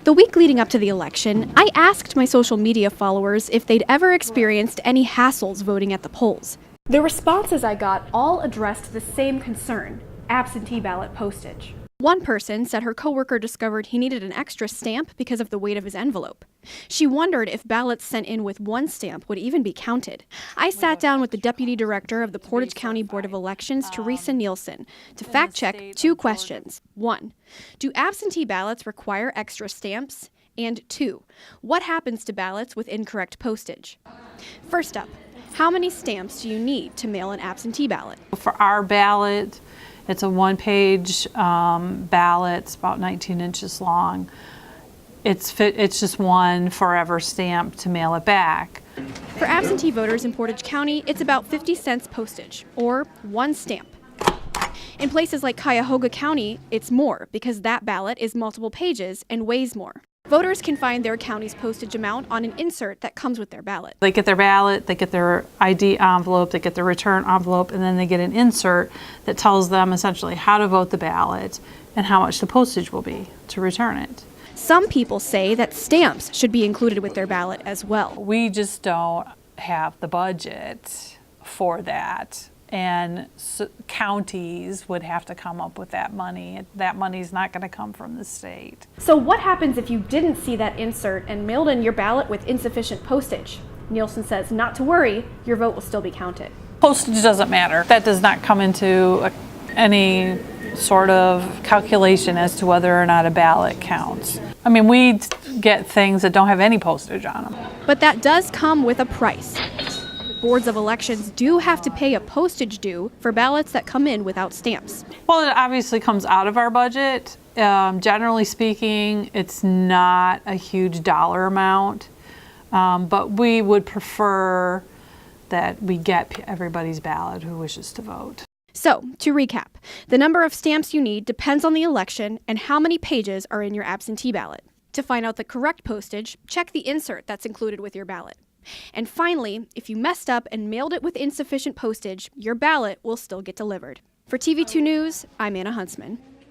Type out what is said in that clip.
The week leading up to the election, I asked my social media followers if they'd ever experienced any hassles voting at the polls. The responses I got all addressed the same concern: absentee ballot postage. One person said her coworker discovered he needed an extra stamp because of the weight of his envelope. She wondered if ballots sent in with one stamp would even be counted. I sat down with the deputy director of the Portage County Board of Elections, Teresa Nielsen, to fact check two questions. 1, do absentee ballots require extra stamps? And 2, what happens to ballots with incorrect postage? First up, how many stamps do you need to mail an absentee ballot? For our ballot, it's a one-page ballot. It's about 19 inches long. It's just one forever stamp to mail it back. For absentee voters in Portage County, it's about 50 cents postage, or one stamp. In places like Cuyahoga County, it's more because that ballot is multiple pages and weighs more. Voters can find their county's postage amount on an insert that comes with their ballot. They get their ballot, they get their ID envelope, they get their return envelope, and then they get an insert that tells them essentially how to vote the ballot and how much the postage will be to return it. Some people say that stamps should be included with their ballot as well. We just don't have the budget for that. And counties would have to come up with that money. That money's not going to come from the state. So what happens if you didn't see that insert and mailed in your ballot with insufficient postage? Nielsen says not to worry, your vote will still be counted. Postage doesn't matter. That does not come into any sort of calculation as to whether or not a ballot counts. I mean, we get things that don't have any postage on them. But that does come with a price. Boards of elections do have to pay a postage due for ballots that come in without stamps. Well, it obviously comes out of our budget. Generally speaking, it's not a huge dollar amount, but we would prefer that we get everybody's ballot who wishes to vote. So, to recap, the number of stamps you need depends on the election and how many pages are in your absentee ballot. To find out the correct postage, check the insert that's included with your ballot. And finally, if you messed up and mailed it with insufficient postage, your ballot will still get delivered. For TV2 News, I'm Anna Huntsman.